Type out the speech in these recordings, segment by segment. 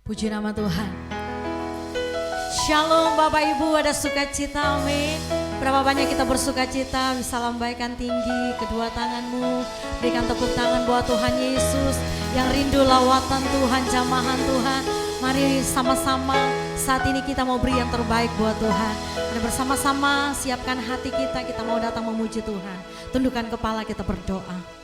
Puji nama Tuhan. Shalom Bapak Ibu, ada sukacita, amin. Berapa banyak kita bersukacita, bisa lambaikan tinggi kedua tanganmu. Berikan tepuk tangan buat Tuhan Yesus yang rindu lawatan Tuhan, jamahan Tuhan. Mari sama-sama saat ini kita mau beri yang terbaik buat Tuhan. Mari bersama-sama siapkan hati kita mau datang memuji Tuhan. Tundukkan kepala, kita berdoa.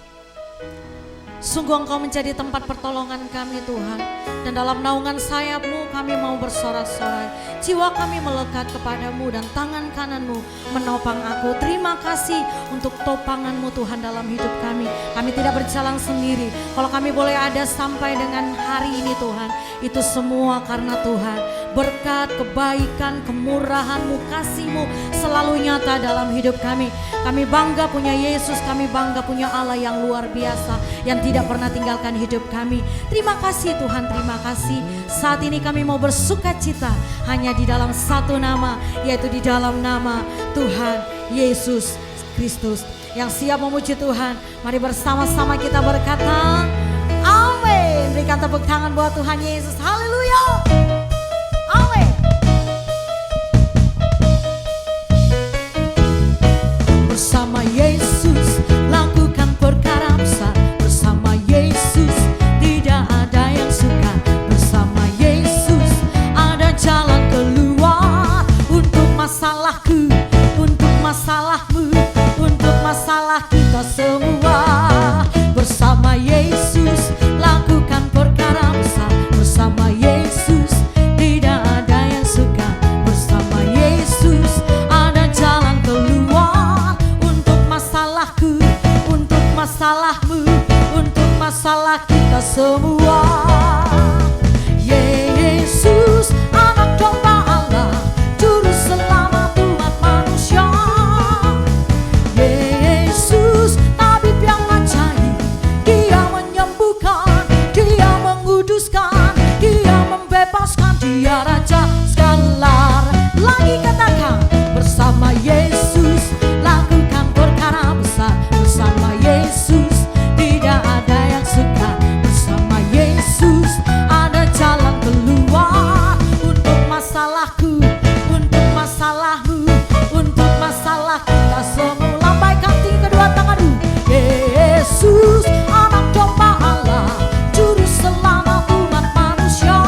Sungguh Engkau menjadi tempat pertolongan kami Tuhan. Dan dalam naungan sayap-Mu kami mau bersorak-sorai. Jiwa kami melekat kepadamu dan tangan kananmu menopang aku. Terima kasih untuk topangan-Mu Tuhan dalam hidup kami. Kami tidak berjalan sendiri. Kalau kami boleh ada sampai dengan hari ini Tuhan, itu semua karena Tuhan. Berkat, kebaikan, kemurahan-Mu, kasih-Mu selalu nyata dalam hidup kami. Kami bangga punya Yesus, kami bangga punya Allah yang luar biasa, yang tidak pernah tinggalkan hidup kami. Terima kasih Tuhan, terima kasih. Saat ini kami mau bersukacita hanya di dalam satu nama, yaitu di dalam nama Tuhan Yesus Kristus. Yang siap memuji Tuhan, mari bersama-sama kita berkata, amin. Berikan tepuk tangan buat Tuhan Yesus, haleluya. Amin. Bersama Yesus lakukan perkara besar. Bersama Yesus tidak ada yang suka. Bersama Yesus ada jalan keluar. Untuk masalahku, untuk masalahmu, untuk masalah kita semua. Bersama Yesus lakukan perkara besar. Bersama Yesus tidak ada yang suka. Bersama Yesus ada jalan keluar. Untuk masalahku, untuk masalahmu, untuk masalah kita semua. Yesus anak domba Allah, juru selamat umat manusia. Yesus tabib yang ajaib, Dia menyembuhkan, Dia menguduskan, Dia membebaskan, Dia Raja segala. Lagi katakan, bersama Yesus lakukan perkara besar. Bersama Yesus tidak ada yang suka. Bersama Yesus ada jalan keluar. Untuk masalahku, untuk masalahmu, untuk masalah kita semua. Lambaikan tinggi kedua tanganmu. Yesus anak domba Allah, juru selamat umat manusia.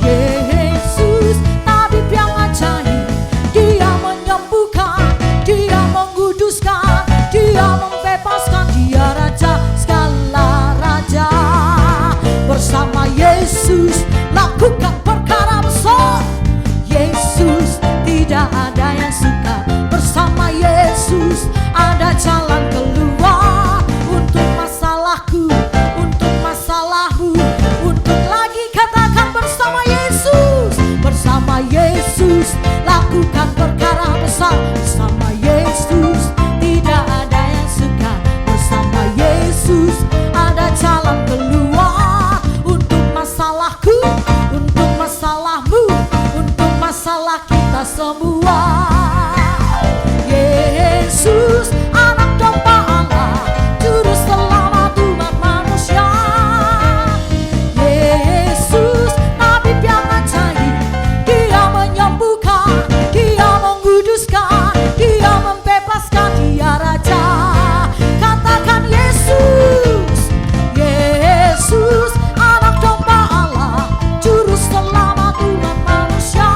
Yesus tabib yang ajaib, Dia menyembuhkan, Dia menguduskan, Dia membebaskan, Dia Raja segala raja. Bersama Yesus lakukan perkara besar. Yesus tidak ada yang suka. Bersama Yesus ada jalan keluar. Untuk masalahku, untuk masalahmu, untuk lagi katakan bersama Yesus. Bersama Yesus lakukan perkara besar. Bersama Yesus tidak ada yang suka. Bersama Yesus ada jalan keluar. Untuk masalahku, untuk masalahmu, untuk masalah kita semua. Yesus anak domba Allah, juru selamat umat manusia. Yesus tabib yang ajaib, Dia menyembuhkan, Dia menguduskan, Dia membebaskan, Dia Raja. Katakan Yesus, Yesus anak domba Allah, juru selamat umat manusia.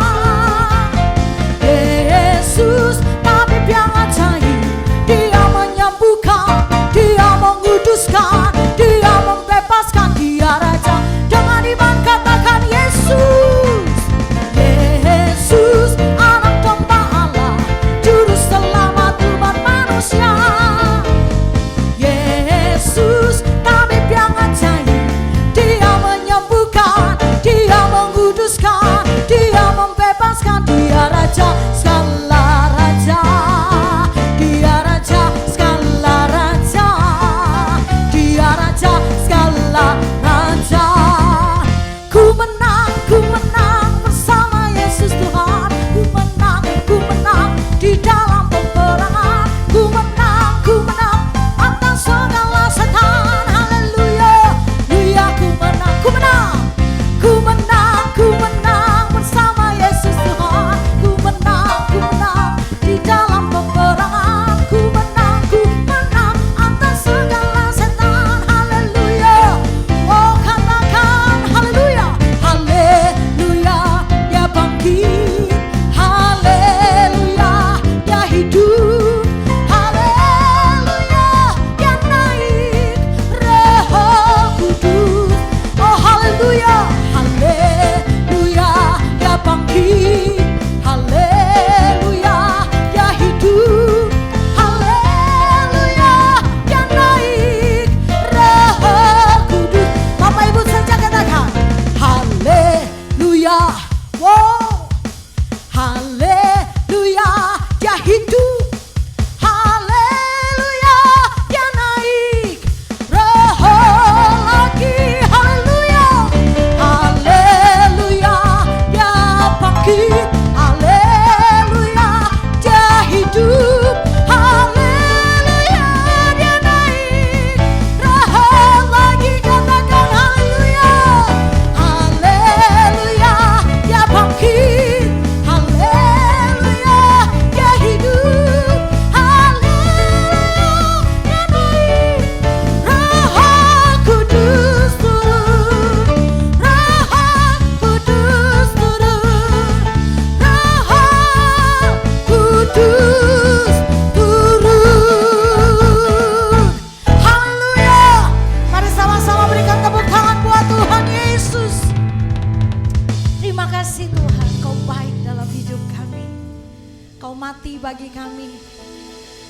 Kau mati bagi kami,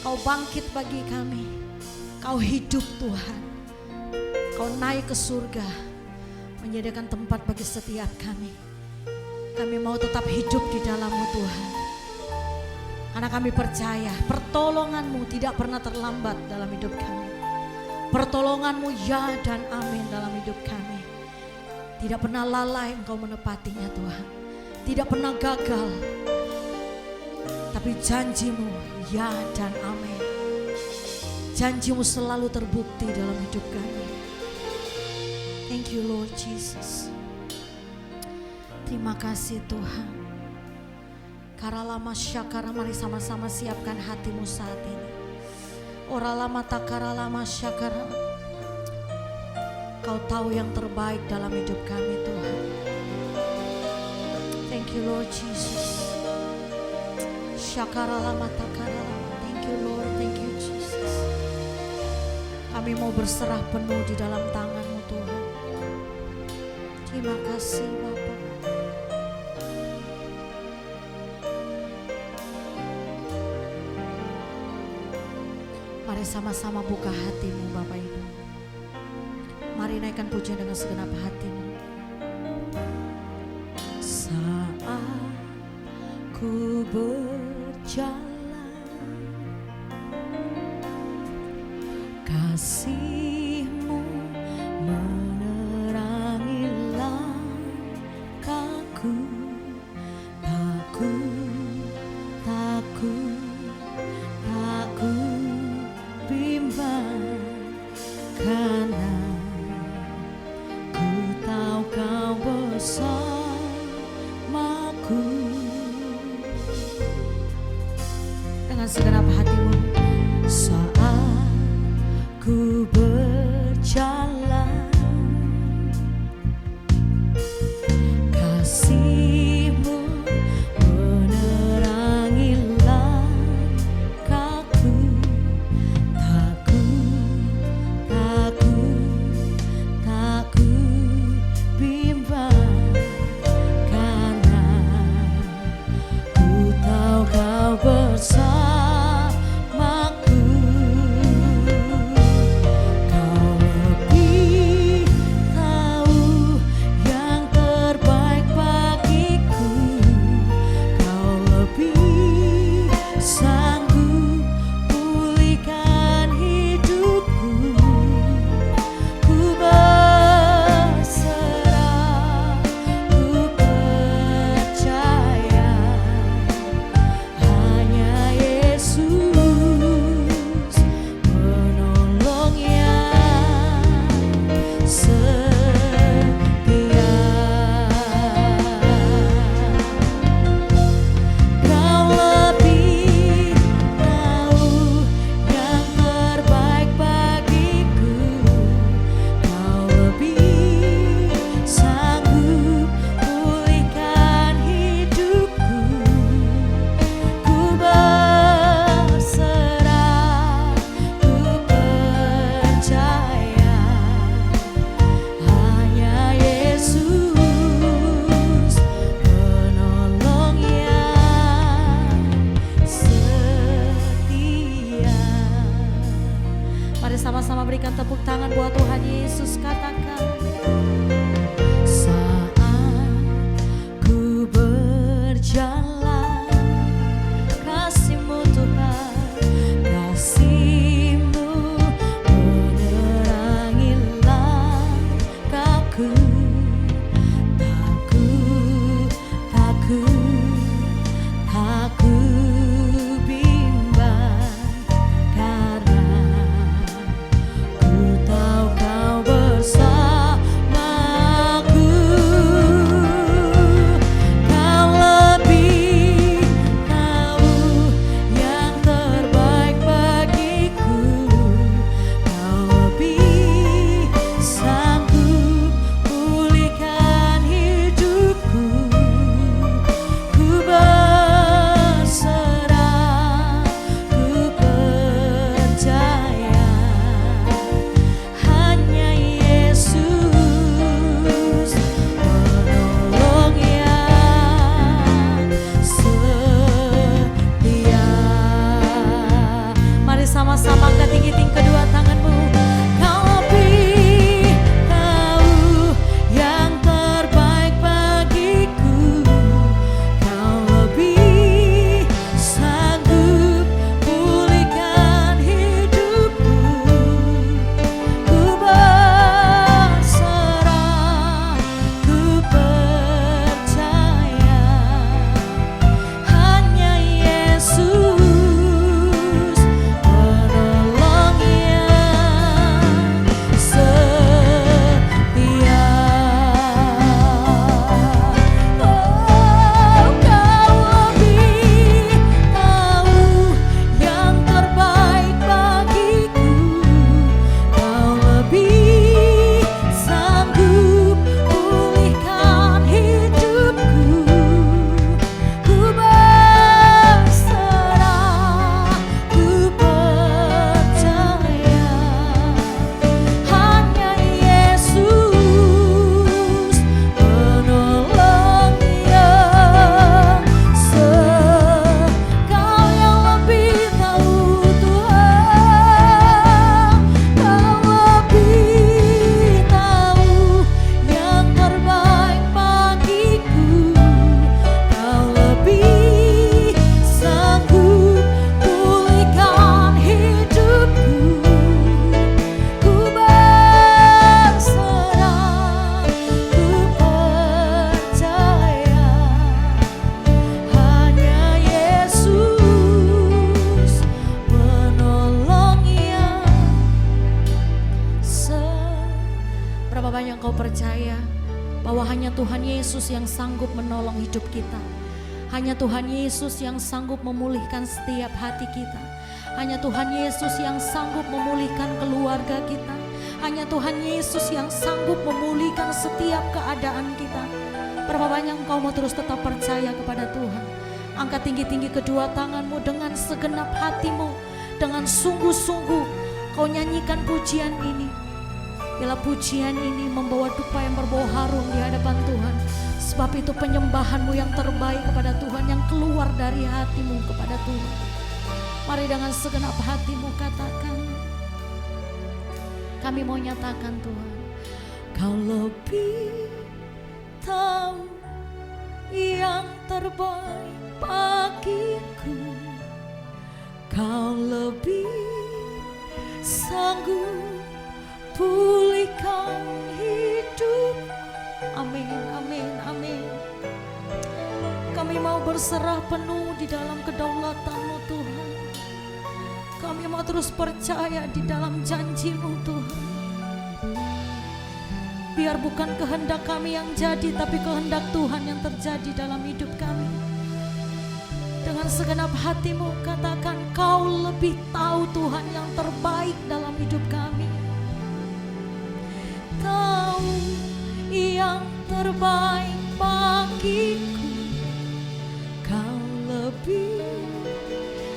Kau bangkit bagi kami, Kau hidup Tuhan. Kau naik ke surga, menyediakan tempat bagi setiap kami. Kami mau tetap hidup di dalam-Mu Tuhan. Karena kami percaya pertolongan-Mu tidak pernah terlambat dalam hidup kami. Pertolongan-Mu ya dan amin dalam hidup kami. Tidak pernah lalai Engkau menepatinya Tuhan. Tidak pernah gagal. Tapi janji-Mu ya dan amin. Janji-Mu selalu terbukti dalam hidup kami. Thank you Lord Jesus. Terima kasih Tuhan. Karalama syakara, mari sama-sama siapkan hatimu saat ini. Oralama takaralama syakara. Kau tahu yang terbaik dalam hidup kami Tuhan. Thank you Lord Jesus. Syakaralama takaralama. Thank you Lord, thank you Jesus. Kami mau berserah penuh di dalam tangan-Mu Tuhan. Terima kasih Bapa. Mari sama-sama buka hatimu Bapak Ibu. Mari naikkan pujian dengan segenap hatimu. Saat ku berjalan, kasih-Mu menerangi langkahku. Takut bimbang, karena ku tahu Kau bersamaku. Dengan segenap hatimu. Saat ku berjalan, kasih-Mu menerangi langkahku. Takut bimbang, karena ku tahu Kau bersamaku. Kau lebih tahu yang terbaik bagiku. Kau lebih sanggup pulihkan hidupku. Ku berserah, ku percaya hanya Yesus penolong yang setia. Kau lebih tahu yang terbaik bagiku. Kau lebih sanggup pulihkan hidupku. Ku berserah, ku percaya hanya Yesus penolong yang setia. Mari sama-sama berikan tepuk tangan buat Tuhan Yesus. Katakan, saat ku berjalan, kasih-Mu Tuhan, kasih-Mu menerangi langkahku. Takut bimbang, karena ku tahu Kau bersamaku. Yesus yang sanggup menolong hidup kita. Hanya Tuhan Yesus yang sanggup memulihkan setiap hati kita. Hanya Tuhan Yesus yang sanggup memulihkan keluarga kita. Hanya Tuhan Yesus yang sanggup memulihkan setiap keadaan kita. Berapa banyak engkau mau terus tetap percaya kepada Tuhan? Angkat tinggi-tinggi kedua tanganmu dengan segenap hatimu. Dengan sungguh-sungguh kau nyanyikan pujian ini. Bila pujian ini membawa dupa yang berbau harum di hadapan Tuhan. Sebab itu penyembahanmu yang terbaik kepada Tuhan, yang keluar dari hatimu kepada Tuhan. Mari dengan segenap hatimu katakan. Kami mau nyatakan Tuhan, Kau lebih tahu yang terbaik bagiku. Kau lebih sanggup pulihkan hidup. Amin, amin, amin. Kami mau berserah penuh di dalam kedaulatan-Mu Tuhan. Kami mau terus percaya di dalam janji-Mu Tuhan. Biar bukan kehendak kami yang jadi, tapi kehendak Tuhan yang terjadi dalam hidup kami. Dengan segenap hatimu katakan, Kau lebih tahu Tuhan yang terbaik dalam hidup kami. Tahu yang terbaik bagiku. Kau lebih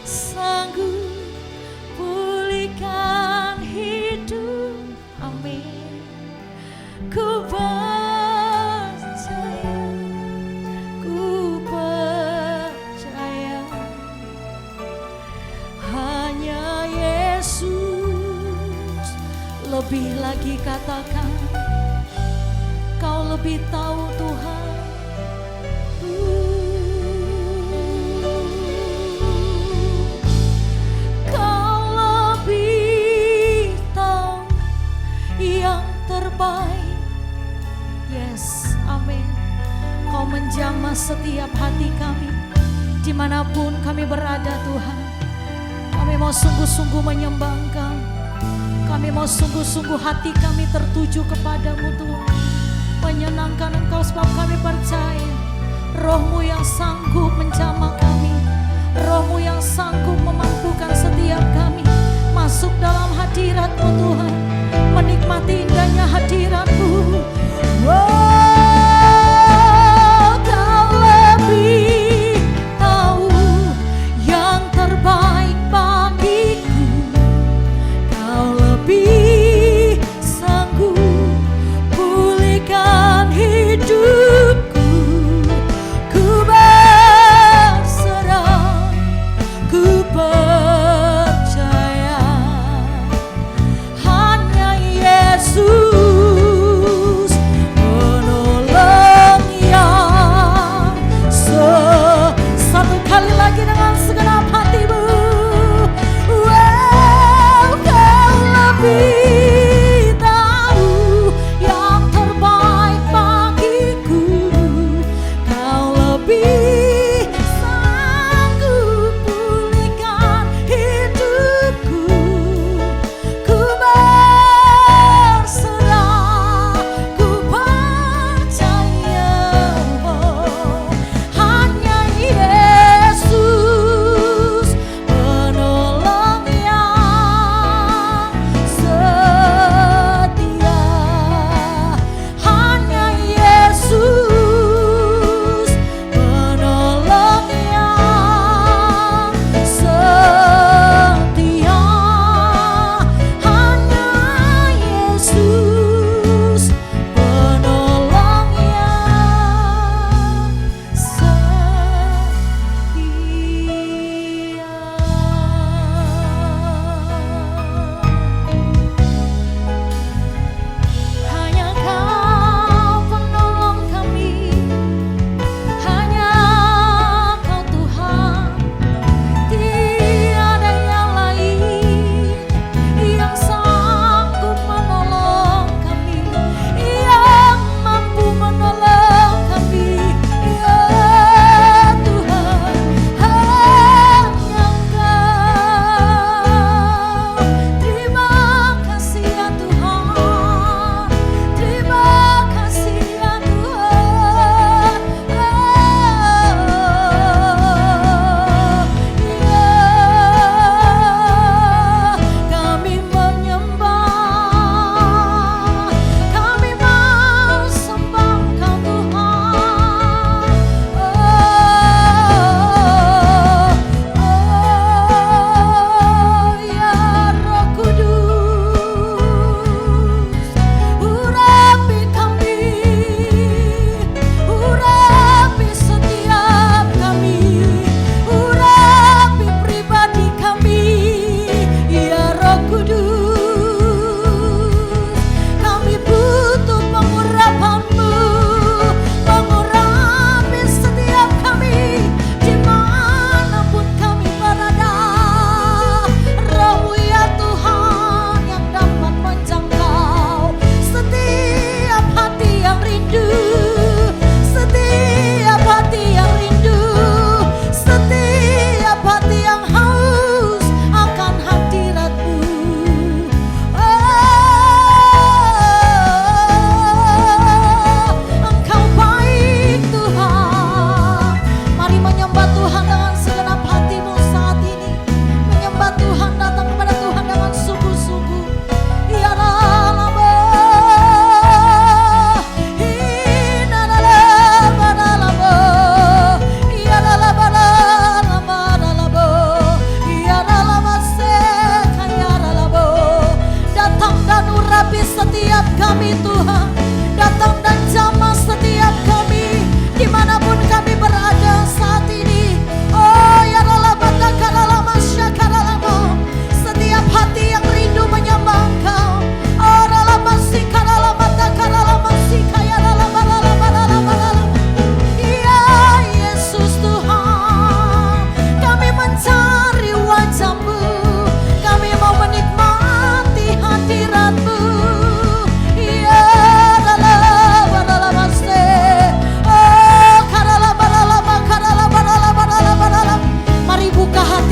sanggup pulihkan hidup. Amin. Ku percaya, ku percaya. Hanya Yesus. Lebih lagi katakan, Kau lebih tahu Tuhan. Kau lebih tahu yang terbaik. Yes, amin. Kau menjamah setiap hati kami. Dimanapun kami berada Tuhan, kami mau sungguh-sungguh menyembah Engkau. Kami mau sungguh-sungguh hati kami tertuju kepadamu Tuhan. Menyenangkan Engkau sebab kami percaya Roh-Mu yang sanggup menjamah kami, Roh-Mu yang sanggup memampukan setiap kami masuk dalam hadirat-Mu Tuhan, menikmati indahnya hadirat-Mu. Kau lebih tahu yang terbaik bagiku. Kau lebih sanggup pulihkan hidupku. Ku berserah, ku percaya. Hanya Yesus.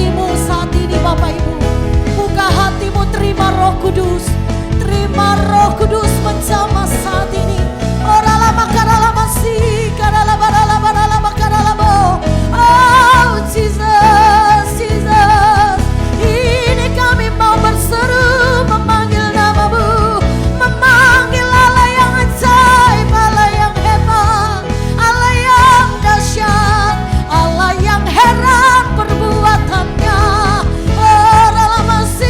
hatimu saat ini Bapak Ibu. Buka hatimu, terima Roh Kudus. Terima Roh Kudus menjamah saat ini. Oralama karalama si karalama karalama karalama karalama. Oh Jesus, Jesus. Ini kami mau berseru memanggil namamu, memanggil Allah yang ajaib, Allah yang hebat, Allah yang dahsyat, Allah yang heran perbuatannya. Oralama si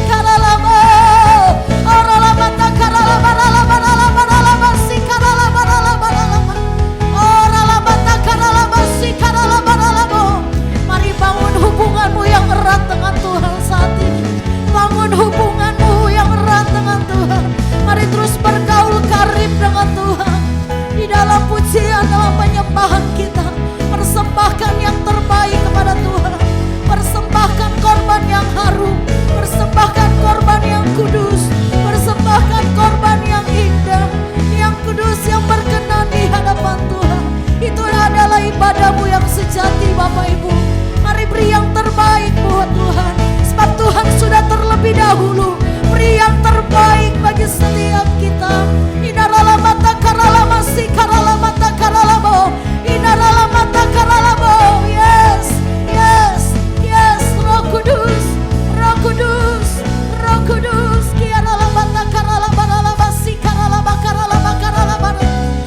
karalama, oralama tak karalama karalama karalama karalama si karalama karalama karalama, oralama tak karalama si karalama karalama. Mari bangun hubunganmu yang erat dengan Tuhan saat ini. Bangun hubunganmu yang erat dengan Tuhan. Mari terus bergaul karib dengan Tuhan. Di dalam pujian, dalam penyembahan kita, persembahkan yang terbaik kepada Tuhan. Persembahkan korban yang harum, persembahkan korban yang kudus, persembahkan korban yang indah, yang kudus, yang berkenan di hadapan Tuhan. Itu adalah ibadahmu yang sejati Bapak Ibu. Mari beri yang terbaik buat Tuhan, sebab Tuhan sudah terlebih dahulu beri yang terbaik bagi setiap kita. Inarala mata karalama si karalama ta karalamo, inarala mata karalamo. Yes, yes, yes. Roh Kudus, Roh Kudus, Roh Kudus. Kiarala mata karalama karalama si karalama karalama karalama.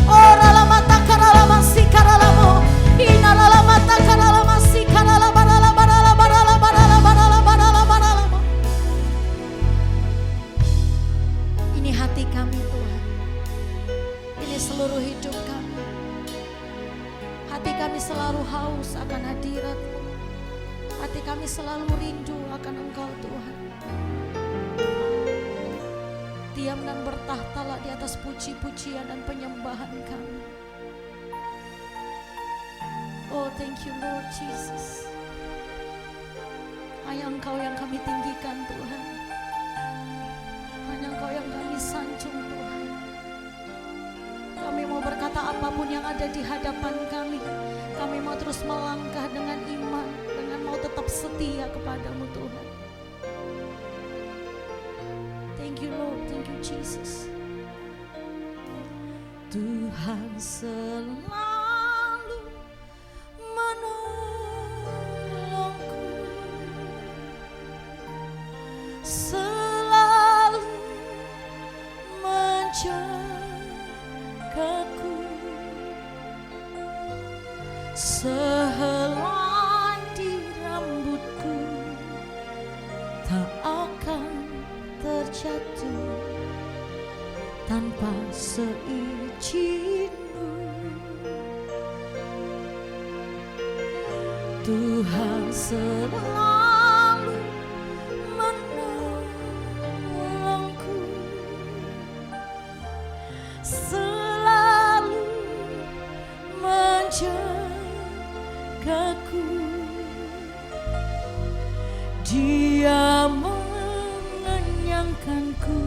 Orala mata karalama si karalamo, inarala mata karalama si karalama karalama karalama karalama karalama karalama. Ini hati kami Tuhan, ini seluruh hidup kami. Hati kami selalu haus akan hadirat-Mu. Hati kami selalu rindu akan Engkau Tuhan. Diam dan bertahtalah di atas puji-pujian dan penyembahan kami. Oh thank you Lord Jesus. Hanya Engkau yang kami tinggikan Tuhan. Hanya Engkau yang kami sanjung Tuhan. Kami mau berkata apapun yang ada di hadapan kami. Kami mau terus melangkah dengan iman, dengan mau tetap setia kepadamu Tuhan. Thank you Lord, thank you Jesus. Tuhan selalu menolongku, selalu menjagaku. Sehelai di rambutku tak akan terjatuh tanpa seizin-Mu. Tuhan selalu menolongku, selalu menjagaku. Dia mengenyangkanku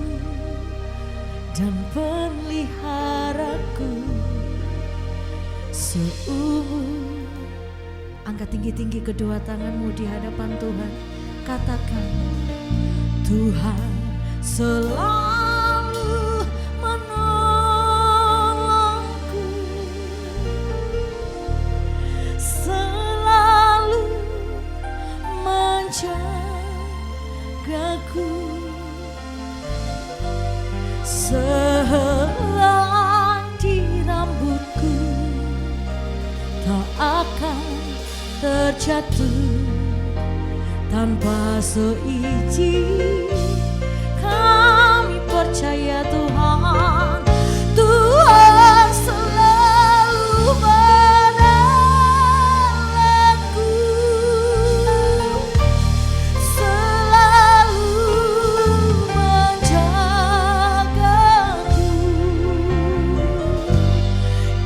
dan peliharaku seumur. Angkat tinggi-tinggi kedua tanganmu di hadapan Tuhan. Katakan, Tuhan selalu menolongku, selalu menjagaku. Sehelai di rambutku tak akan terjatuh tanpa seizin. Kami percaya Tuhan, Tuhan selalu menolongku, selalu menjagaku.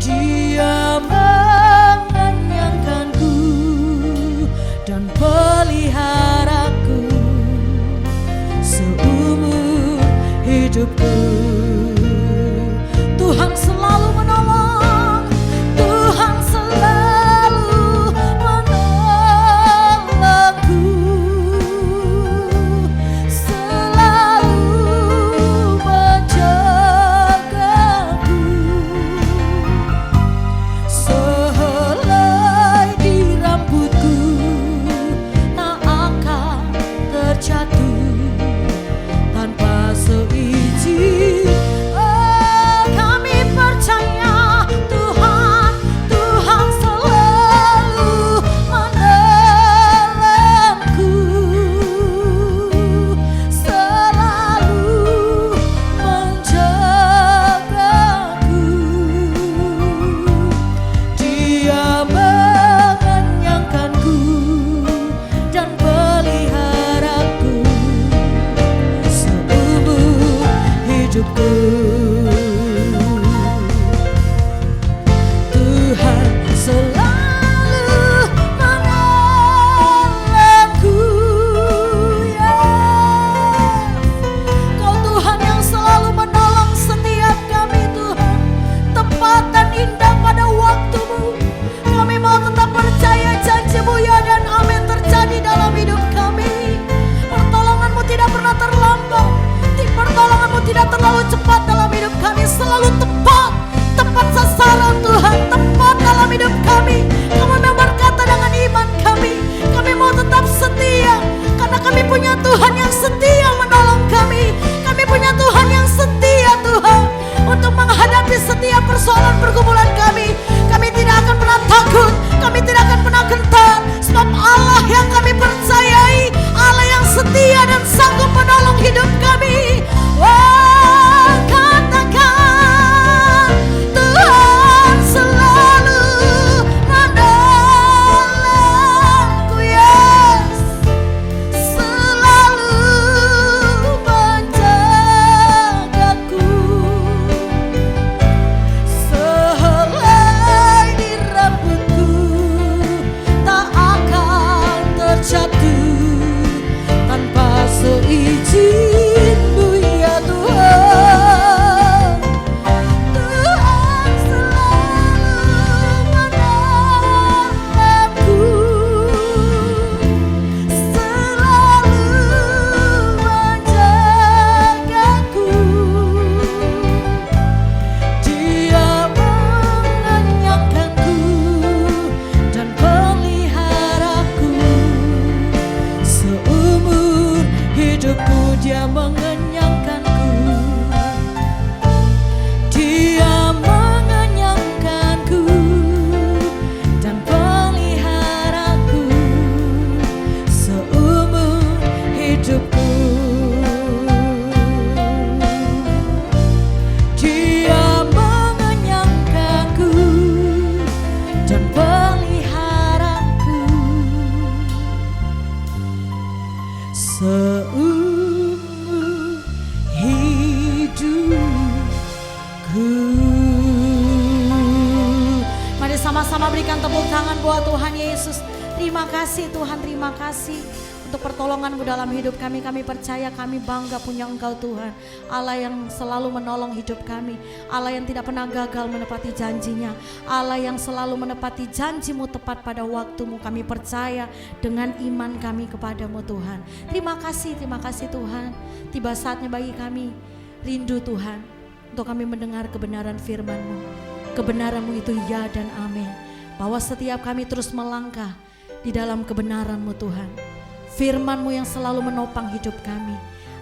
Dia mengenyangkanku dan peliharaku seumur hidupku. Tuhan selalu menolong, Tuhan selalu menolongku, Izin-Mu ya Tuhan, Tuhan selalu menolongku, selalu menjagaku. Dia mengenyangkanku dan peliharaku seumur hidupku. Dia mengenyangkanku, Dia mengenyangkanku dan peliharaku seumur hidupku. Dia mengenyangkanku dan peliharaku seumur hidupku. Mari sama-sama berikan tepuk tangan buat Tuhan Yesus. Terima kasih Tuhan, terima kasih untuk pertolongan-Mu dalam hidup kami. Kami percaya, kami bangga punya Engkau Tuhan, Allah yang selalu menolong hidup kami, Allah yang tidak pernah gagal menepati janjinya, Allah yang selalu menepati janji-Mu tepat pada waktu-Mu. Kami percaya dengan iman kami kepada-Mu Tuhan. Terima kasih Tuhan. Tiba saatnya bagi kami rindu Tuhan untuk kami mendengar kebenaran firman-Mu. Kebenaran-Mu itu ya dan amin. Bahwa setiap kami terus melangkah di dalam kebenaran-Mu Tuhan. Firman-Mu yang selalu menopang hidup kami.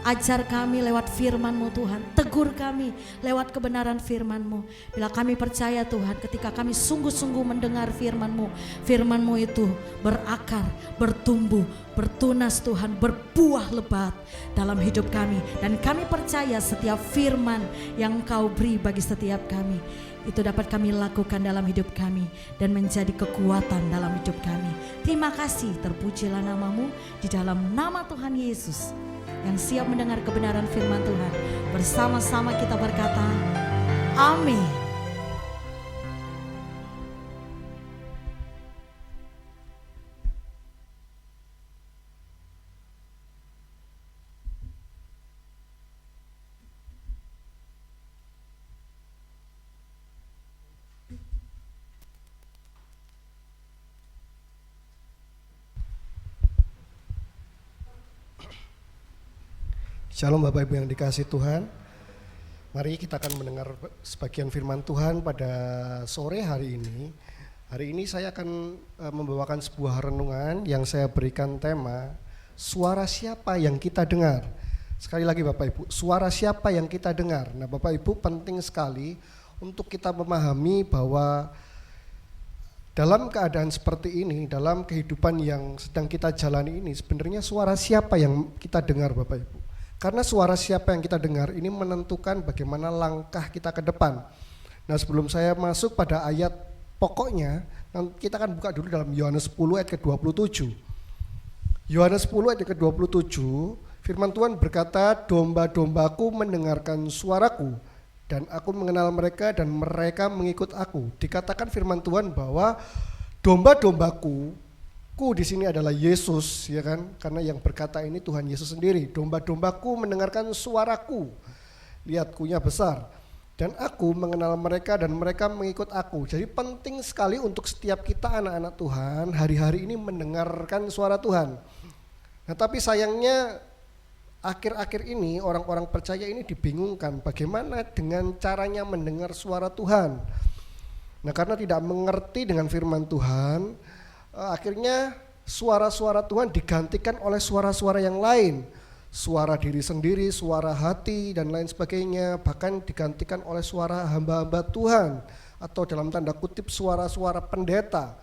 Ajar kami lewat firman-Mu Tuhan. Tegur kami lewat kebenaran firman-Mu. Bila kami percaya Tuhan, ketika kami sungguh-sungguh mendengar firman-Mu, firman-Mu itu berakar, bertumbuh, bertunas Tuhan, berbuah lebat dalam hidup kami. Dan kami percaya setiap firman yang Engkau beri bagi setiap kami, itu dapat kami lakukan dalam hidup kami dan menjadi kekuatan dalam hidup kami. Terima kasih, terpujilah nama-Mu di dalam nama Tuhan Yesus yang siap mendengar kebenaran firman Tuhan. Bersama-sama kita berkata, amin. Shalom Bapak Ibu yang dikasihi Tuhan. Mari kita akan mendengar sebagian firman Tuhan pada sore hari ini. Hari ini saya akan membawakan sebuah renungan yang saya berikan tema, suara siapa yang kita dengar. Sekali lagi Bapak Ibu, suara siapa yang kita dengar. Nah Bapak Ibu, penting sekali untuk kita memahami bahwa dalam keadaan seperti ini, dalam kehidupan yang sedang kita jalani ini, sebenarnya suara siapa yang kita dengar Bapak Ibu. Karena suara siapa yang kita dengar ini menentukan bagaimana langkah kita ke depan. Nah sebelum saya masuk pada ayat pokoknya, kita akan buka dulu dalam Yohanes 10 ayat ke-27. Yohanes 10 ayat ke-27, firman Tuhan berkata, domba-dombaku mendengarkan suaraku, dan aku mengenal mereka dan mereka mengikut aku. Dikatakan firman Tuhan bahwa domba-dombaku, di sini adalah Yesus, ya kan? Karena yang berkata ini Tuhan Yesus sendiri. Domba-dombaku mendengarkan suaraku. Lihat, kunya besar. Dan aku mengenal mereka dan mereka mengikut aku. Jadi penting sekali untuk setiap kita anak-anak Tuhan hari-hari ini mendengarkan suara Tuhan. Nah tapi sayangnya akhir-akhir ini orang-orang percaya ini dibingungkan bagaimana dengan caranya mendengar suara Tuhan. Nah karena tidak mengerti dengan firman Tuhan, akhirnya suara-suara Tuhan digantikan oleh suara-suara yang lain. Suara diri sendiri, suara hati dan lain sebagainya. Bahkan digantikan oleh suara hamba-hamba Tuhan. Atau dalam tanda kutip suara-suara pendeta.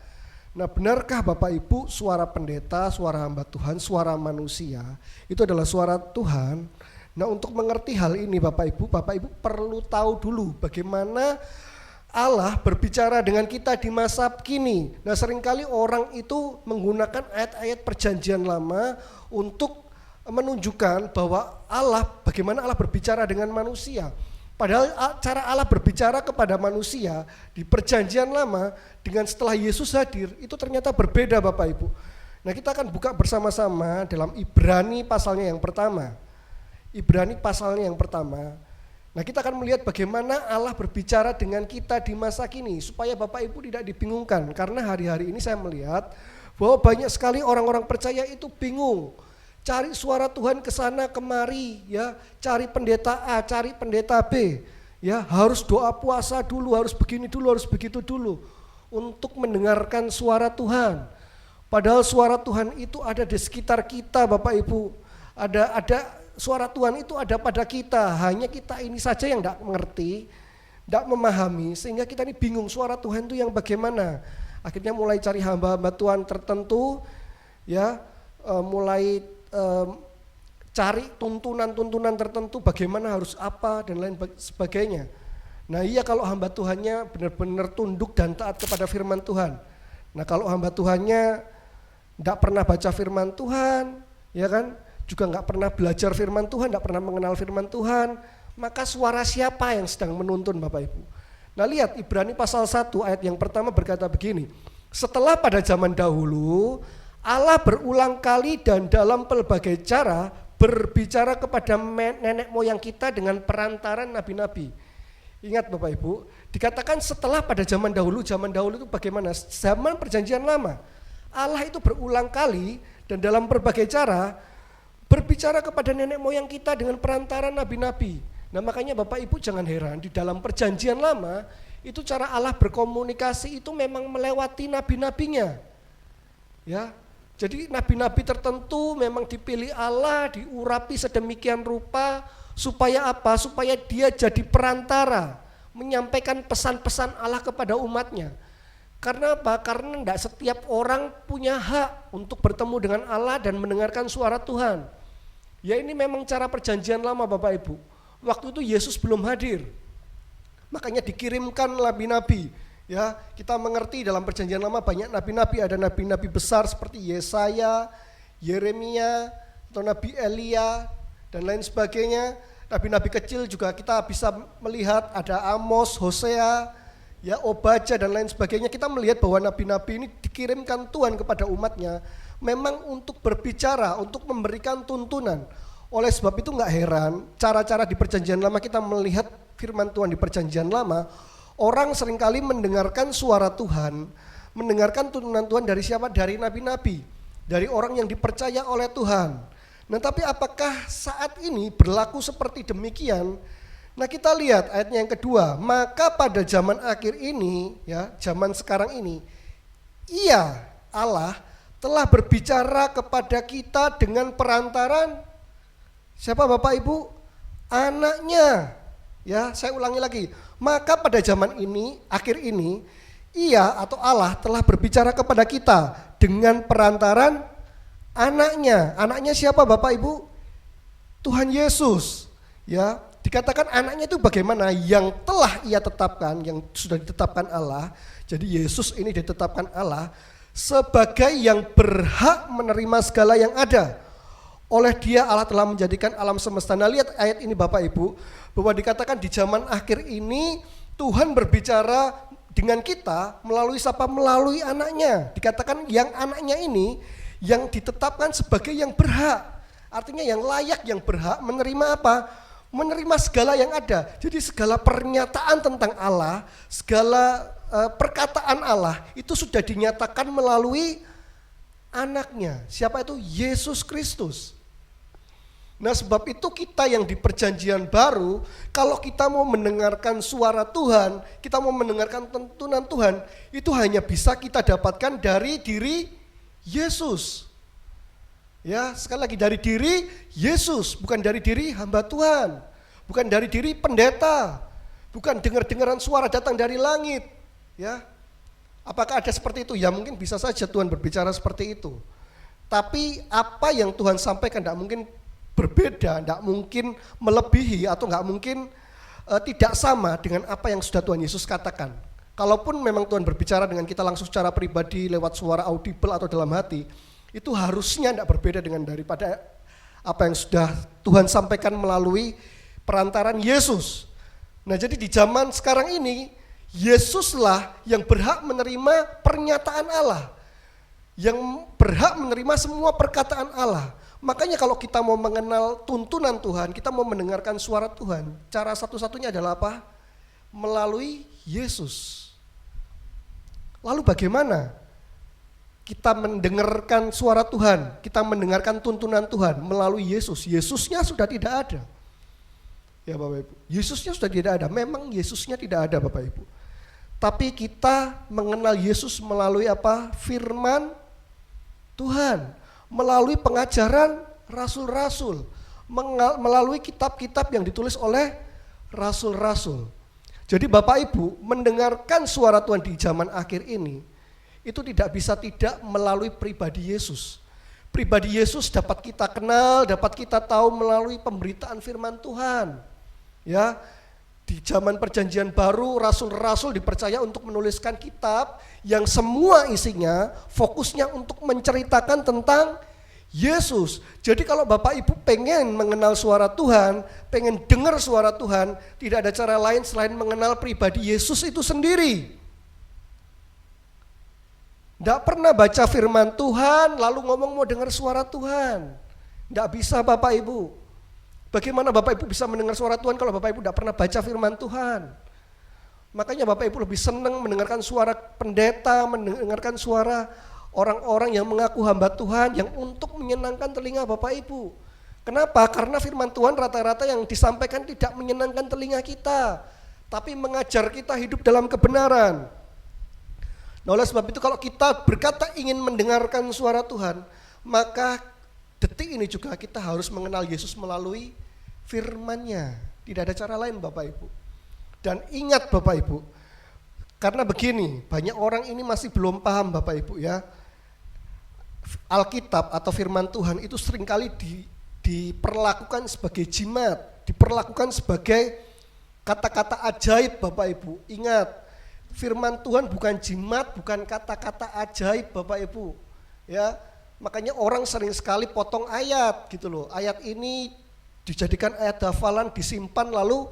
Nah benarkah Bapak Ibu suara pendeta, suara hamba Tuhan, suara manusia itu adalah suara Tuhan? Nah untuk mengerti hal ini Bapak Ibu perlu tahu dulu bagaimana Allah berbicara dengan kita di masa kini. Nah seringkali orang itu menggunakan ayat-ayat perjanjian lama untuk menunjukkan bahwa bagaimana Allah berbicara dengan manusia. Padahal cara Allah berbicara kepada manusia di perjanjian lama dengan setelah Yesus hadir itu ternyata berbeda Bapak Ibu. Nah, kita akan buka bersama-sama dalam Ibrani pasalnya yang pertama. Ibrani pasalnya yang pertama. Nah, kita akan melihat bagaimana Allah berbicara dengan kita di masa kini supaya Bapak Ibu tidak dibingungkan, karena hari-hari ini saya melihat bahwa banyak sekali orang-orang percaya itu bingung. Cari suara Tuhan ke sana kemari, ya, cari pendeta A, cari pendeta B, ya, harus doa puasa dulu, harus begini dulu, harus begitu dulu untuk mendengarkan suara Tuhan. Padahal suara Tuhan itu ada di sekitar kita, Bapak Ibu. Ada suara Tuhan itu ada pada kita, hanya kita ini saja yang tidak mengerti, tidak memahami, sehingga kita ini bingung suara Tuhan itu yang bagaimana. Akhirnya mulai cari hamba-hamba Tuhan tertentu, ya, mulai cari tuntunan-tuntunan tertentu bagaimana harus apa dan lain sebagainya. Nah, iya kalau hamba Tuhannya benar-benar tunduk dan taat kepada firman Tuhan. Nah, kalau hamba Tuhannya tidak pernah baca firman Tuhan, ya kan, juga nggak pernah belajar firman Tuhan, nggak pernah mengenal firman Tuhan, maka suara siapa yang sedang menuntun, Bapak Ibu? Nah, lihat Ibrani pasal 1 ayat yang pertama berkata begini, setelah pada zaman dahulu Allah berulang kali dan dalam pelbagai cara berbicara kepada nenek moyang kita dengan perantaran nabi-nabi. Ingat Bapak Ibu, dikatakan setelah pada zaman dahulu itu bagaimana? Zaman perjanjian lama. Allah itu berulang kali dan dalam berbagai cara berbicara kepada nenek moyang kita dengan perantaran nabi-nabi. Nah, makanya Bapak Ibu jangan heran, di dalam perjanjian lama itu cara Allah berkomunikasi itu memang melewati nabi-nabinya. Ya. Jadi nabi-nabi tertentu memang dipilih Allah, diurapi sedemikian rupa supaya apa? Supaya dia jadi perantara, menyampaikan pesan-pesan Allah kepada umatnya. Karena apa? Karena tidak setiap orang punya hak untuk bertemu dengan Allah dan mendengarkan suara Tuhan. Ya, ini memang cara perjanjian lama, Bapak Ibu. Waktu itu Yesus belum hadir, makanya dikirimkan nabi-nabi. Ya, kita mengerti dalam perjanjian lama banyak nabi-nabi, ada nabi-nabi besar seperti Yesaya, Yeremia, atau Nabi Elia dan lain sebagainya. Nabi-nabi kecil juga kita bisa melihat ada Amos, Hosea, ya, Obadja dan lain sebagainya. Kita melihat bahwa nabi-nabi ini dikirimkan Tuhan kepada umatnya memang untuk berbicara, untuk memberikan tuntunan. Oleh sebab itu nggak heran cara-cara di perjanjian lama kita melihat firman Tuhan di perjanjian lama, orang seringkali mendengarkan suara Tuhan, mendengarkan tuntunan Tuhan dari siapa? Dari nabi-nabi, dari orang yang dipercaya oleh Tuhan. Nah, tapi apakah saat ini berlaku seperti demikian? Nah, kita lihat ayatnya yang kedua, maka pada zaman akhir ini, ya, zaman sekarang ini, Ia, Allah, telah berbicara kepada kita dengan perantaran siapa Bapak Ibu? Anaknya. Ya, saya ulangi lagi. Maka pada zaman ini, akhir ini, Ia atau Allah telah berbicara kepada kita dengan perantaran anaknya. Anaknya siapa Bapak Ibu? Tuhan Yesus. Ya, dikatakan anaknya itu bagaimana? Yang telah Ia tetapkan, yang sudah ditetapkan Allah. Jadi Yesus ini ditetapkan Allah sebagai yang berhak menerima segala yang ada. Oleh Dia Allah telah menjadikan alam semesta. Nah, lihat ayat ini Bapak Ibu, bahwa dikatakan di zaman akhir ini Tuhan berbicara dengan kita melalui siapa? Melalui anaknya. Dikatakan yang anaknya ini yang ditetapkan sebagai yang berhak. Artinya yang layak, yang berhak menerima apa? Menerima segala yang ada. Jadi segala pernyataan tentang Allah, segala perkataan Allah itu sudah dinyatakan melalui anaknya. Siapa itu? Yesus Kristus. Nah, sebab itu kita yang di perjanjian baru, kalau kita mau mendengarkan suara Tuhan, kita mau mendengarkan tuntunan Tuhan, itu hanya bisa kita dapatkan dari diri Yesus. Ya, sekali lagi dari diri Yesus, bukan dari diri hamba Tuhan, bukan dari diri pendeta, bukan dengar-dengaran suara datang dari langit. Ya, apakah ada seperti itu? Ya, mungkin bisa saja Tuhan berbicara seperti itu. Tapi apa yang Tuhan sampaikan tidak mungkin berbeda, tidak mungkin melebihi atau nggak mungkin tidak sama dengan apa yang sudah Tuhan Yesus katakan. Kalaupun memang Tuhan berbicara dengan kita langsung secara pribadi lewat suara audible atau dalam hati, itu harusnya tidak berbeda dengan daripada apa yang sudah Tuhan sampaikan melalui perantaran Yesus. Nah, jadi di zaman sekarang ini Yesuslah yang berhak menerima pernyataan Allah. yang berhak menerima semua perkataan Allah. Makanya kalau kita mau mengenal tuntunan Tuhan, kita mau mendengarkan suara Tuhan, cara satu-satunya adalah apa? Melalui Yesus. Lalu bagaimana kita mendengarkan suara Tuhan, kita mendengarkan tuntunan Tuhan melalui Yesus? Yesusnya sudah tidak ada. Ya Bapak Ibu, Yesusnya sudah tidak ada. Memang Yesusnya tidak ada Bapak Ibu. Tapi kita mengenal Yesus melalui apa? Firman Tuhan, melalui pengajaran rasul-rasul, melalui kitab-kitab yang ditulis oleh rasul-rasul. Jadi Bapak Ibu mendengarkan suara Tuhan di zaman akhir ini, itu tidak bisa tidak melalui pribadi Yesus. Pribadi Yesus dapat kita kenal, dapat kita tahu melalui pemberitaan firman Tuhan. Ya, di zaman perjanjian baru rasul-rasul dipercaya untuk menuliskan kitab yang semua isinya fokusnya untuk menceritakan tentang Yesus. Jadi kalau Bapak Ibu pengen mengenal suara Tuhan, pengen dengar suara Tuhan, tidak ada cara lain selain mengenal pribadi Yesus itu sendiri. Tidak pernah baca firman Tuhan lalu ngomong mau dengar suara Tuhan. Tidak bisa Bapak Ibu. Bagaimana Bapak Ibu bisa mendengar suara Tuhan kalau Bapak Ibu tidak pernah baca firman Tuhan? Makanya Bapak Ibu lebih senang mendengarkan suara pendeta, mendengarkan suara orang-orang yang mengaku hamba Tuhan yang untuk menyenangkan telinga Bapak Ibu. Kenapa? Karena firman Tuhan rata-rata yang disampaikan tidak menyenangkan telinga kita, tapi mengajar kita hidup dalam kebenaran. Nah oleh sebab itu kalau kita berkata ingin mendengarkan suara Tuhan, maka detik ini juga kita harus mengenal Yesus melalui firman-Nya. Tidak ada cara lain Bapak Ibu. Dan ingat Bapak Ibu, karena begini, banyak orang ini masih belum paham Bapak Ibu ya. Alkitab atau firman Tuhan itu seringkali diperlakukan sebagai jimat, diperlakukan sebagai kata-kata ajaib Bapak Ibu. Ingat, firman Tuhan bukan jimat, bukan kata-kata ajaib Bapak Ibu. Ya, makanya orang sering sekali potong ayat gitu loh. Ayat ini dijadikan ayat hafalan, disimpan lalu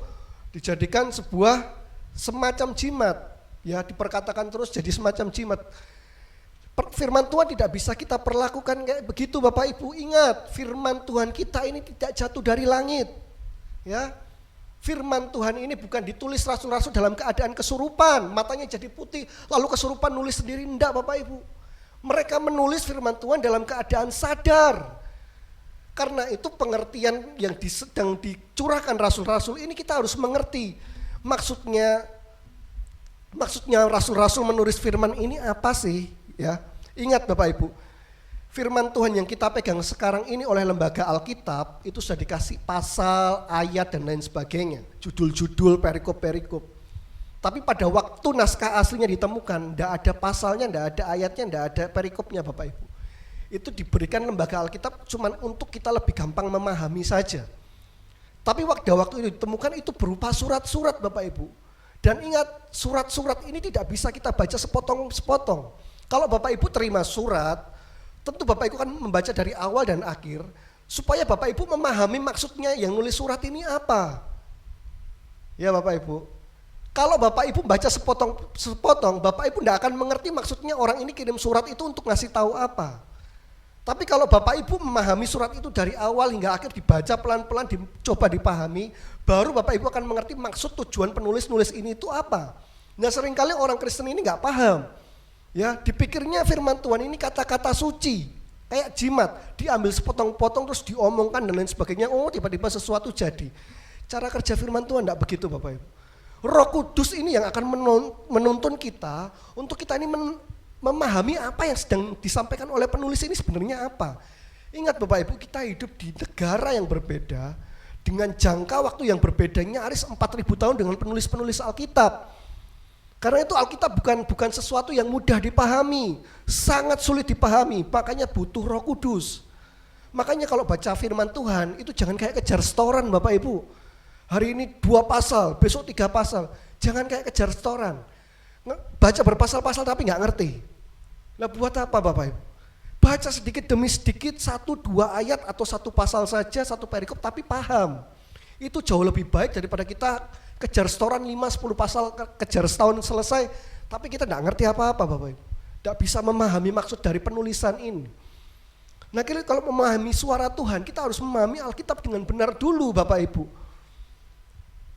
dijadikan sebuah semacam jimat. Ya, diperkatakan terus jadi semacam jimat. Firman Tuhan tidak bisa kita perlakukan kayak begitu Bapak Ibu. Ingat, firman Tuhan kita ini tidak jatuh dari langit. Ya. Firman Tuhan ini bukan ditulis rasul-rasul dalam keadaan kesurupan, matanya jadi putih, lalu kesurupan nulis sendiri, enggak Bapak Ibu. Mereka menulis firman Tuhan dalam keadaan sadar. Karena itu pengertian yang sedang dicurahkan rasul-rasul ini kita harus mengerti. Maksudnya rasul-rasul menulis firman ini apa sih? Ya, ingat Bapak Ibu, firman Tuhan yang kita pegang sekarang ini oleh lembaga Alkitab itu sudah dikasih pasal, ayat dan lain sebagainya, judul-judul, perikop-perikop. Tapi pada waktu naskah aslinya ditemukan, tidak ada pasalnya, tidak ada ayatnya, tidak ada perikopnya Bapak Ibu. Itu diberikan lembaga Alkitab cuma untuk kita lebih gampang memahami saja. Tapi waktu itu ditemukan itu berupa surat-surat Bapak Ibu. Dan ingat, surat-surat ini tidak bisa kita baca sepotong-sepotong. Kalau Bapak Ibu terima surat, tentu Bapak Ibu kan membaca dari awal dan akhir, supaya Bapak Ibu memahami maksudnya yang nulis surat ini apa. Ya Bapak Ibu, kalau Bapak Ibu baca sepotong, Bapak Ibu tidak akan mengerti maksudnya orang ini kirim surat itu untuk ngasih tahu apa. Tapi kalau Bapak Ibu memahami surat itu dari awal hingga akhir, dibaca pelan-pelan, dicoba dipahami, baru Bapak Ibu akan mengerti maksud tujuan penulis-nulis ini itu apa. Nah seringkali orang Kristen ini nggak paham. Ya, dipikirnya firman Tuhan ini kata-kata suci, kayak jimat, diambil sepotong-potong terus diomongkan dan lain sebagainya. Oh, tiba-tiba sesuatu jadi. Cara kerja firman Tuhan enggak begitu Bapak Ibu. Roh Kudus ini yang akan menuntun kita untuk kita ini memahami apa yang sedang disampaikan oleh penulis ini sebenarnya apa. Ingat Bapak Ibu, kita hidup di negara yang berbeda dengan jangka waktu yang berbeda, nyaris 4.000 tahun dengan penulis-penulis Alkitab. Karena itu Alkitab bukan sesuatu yang mudah dipahami, sangat sulit dipahami, makanya butuh Roh Kudus. Makanya kalau baca firman Tuhan itu jangan kayak kejar setoran Bapak Ibu. Hari ini 2 pasal, besok 3 pasal, jangan kayak kejar setoran. Baca berpasal-pasal tapi nggak ngerti. Lah buat apa Bapak Ibu? Baca sedikit demi sedikit, 1-2 ayat atau 1 pasal saja, 1 perikop tapi paham. Itu jauh lebih baik daripada kita kejar setoran 5-10 pasal, kejar setahun selesai, tapi kita tidak ngerti apa-apa Bapak Ibu. tidak bisa memahami maksud dari penulisan ini. Nah, kalau memahami suara Tuhan, kita harus memahami Alkitab dengan benar dulu, Bapak Ibu.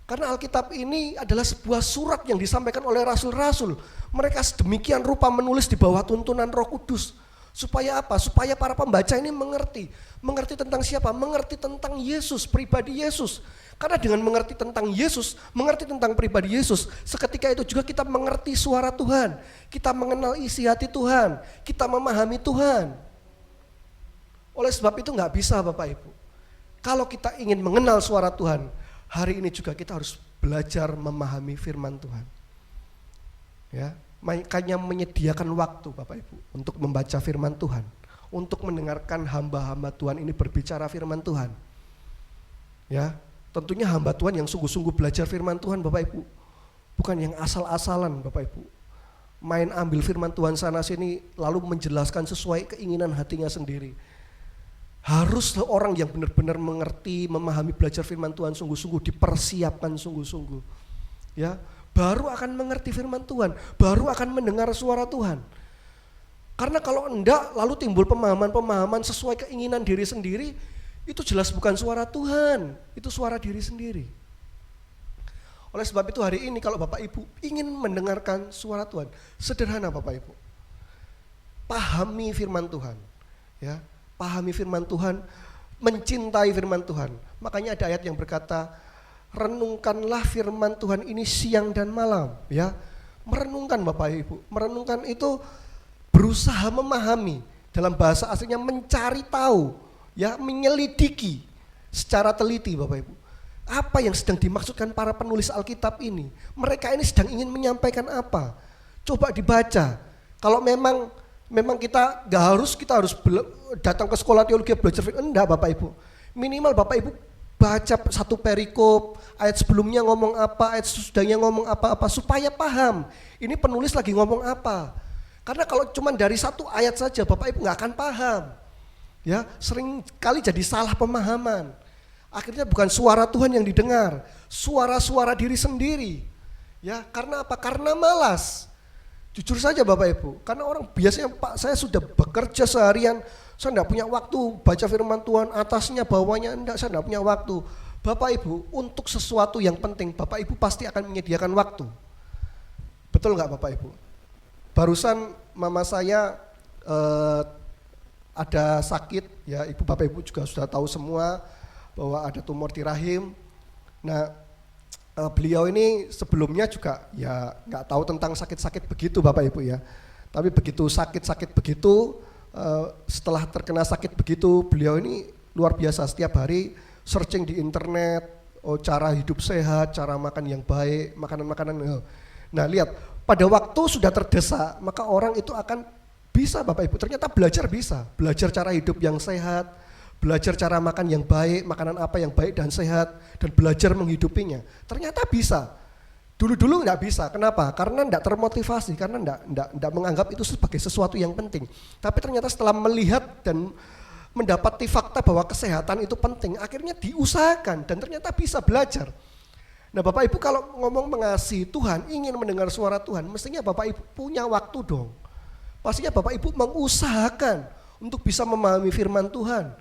Karena Alkitab ini adalah sebuah surat yang disampaikan oleh rasul-rasul. Mereka sedemikian rupa menulis di bawah tuntunan Roh Kudus. Supaya apa? Supaya para pembaca ini mengerti. Mengerti tentang siapa? Mengerti tentang Yesus, pribadi Yesus. Karena dengan mengerti tentang Yesus, mengerti tentang pribadi Yesus, seketika itu juga kita mengerti suara Tuhan. Kita mengenal isi hati Tuhan. Kita memahami Tuhan. Oleh sebab itu nggak bisa Bapak Ibu. Kalau kita ingin mengenal suara Tuhan, hari ini juga kita harus belajar memahami firman Tuhan. Ya, makanya menyediakan waktu Bapak Ibu untuk membaca firman Tuhan, untuk mendengarkan hamba-hamba Tuhan ini berbicara firman Tuhan. Ya, tentunya hamba Tuhan yang sungguh-sungguh belajar firman Tuhan Bapak Ibu. Bukan yang asal-asalan Bapak Ibu. Main ambil firman Tuhan sana sini lalu menjelaskan sesuai keinginan hatinya sendiri. Harus orang yang benar-benar mengerti, memahami, belajar firman Tuhan sungguh-sungguh, dipersiapkan sungguh-sungguh. Ya, baru akan mengerti firman Tuhan, baru akan mendengar suara Tuhan. Karena kalau enggak lalu timbul pemahaman-pemahaman sesuai keinginan diri sendiri, itu jelas bukan suara Tuhan, itu suara diri sendiri. Oleh sebab itu hari ini kalau Bapak Ibu ingin mendengarkan suara Tuhan, sederhana Bapak Ibu. Pahami firman Tuhan, ya. Pahami firman Tuhan, mencintai firman Tuhan. Makanya ada ayat yang berkata, renungkanlah firman Tuhan ini siang dan malam, ya. Merenungkan Bapak Ibu, merenungkan itu berusaha memahami, dalam bahasa aslinya mencari tahu, ya, menyelidiki secara teliti Bapak Ibu. Apa yang sedang dimaksudkan para penulis Alkitab ini? Mereka ini sedang ingin menyampaikan apa? Coba dibaca. Kalau memang kita harus datang ke sekolah teologi belajar firman, enggak Bapak Ibu. Minimal Bapak Ibu baca satu perikop, ayat sebelumnya ngomong apa, ayat sesudahnya ngomong apa-apa supaya paham. Ini penulis lagi ngomong apa. Karena kalau cuma dari satu ayat saja Bapak Ibu nggak akan paham. Ya, sering kali jadi salah pemahaman. Akhirnya bukan suara Tuhan yang didengar, suara-suara diri sendiri. Ya, karena apa? Karena malas. Jujur saja Bapak Ibu, karena orang biasanya Pak saya sudah bekerja seharian, saya enggak punya waktu baca firman Tuhan, atasnya bawahnya enggak, saya enggak punya waktu. Bapak Ibu, untuk sesuatu yang penting Bapak Ibu pasti akan menyediakan waktu. Betul enggak Bapak Ibu? Barusan mama saya ada sakit, ya Ibu Bapak Ibu juga sudah tahu semua bahwa ada tumor di rahim. Nah, beliau ini sebelumnya juga ya nggak tahu tentang sakit-sakit begitu Bapak Ibu ya. Tapi begitu sakit-sakit begitu, setelah terkena sakit begitu, beliau ini luar biasa setiap hari searching di internet, cara hidup sehat, cara makan yang baik, makanan-makanan. Nah lihat, pada waktu sudah terdesak, maka orang itu akan bisa Bapak Ibu, ternyata belajar bisa, belajar cara hidup yang sehat, belajar cara makan yang baik, makanan apa yang baik dan sehat, dan belajar menghidupinya. Ternyata bisa. Dulu-dulu enggak bisa. Kenapa? Karena enggak termotivasi, karena enggak menganggap itu sebagai sesuatu yang penting. Tapi ternyata setelah melihat dan mendapati fakta bahwa kesehatan itu penting, akhirnya diusahakan dan ternyata bisa belajar. Nah Bapak Ibu kalau ngomong mengasihi Tuhan, ingin mendengar suara Tuhan, mestinya Bapak Ibu punya waktu dong. Pastinya Bapak Ibu mengusahakan untuk bisa memahami firman Tuhan.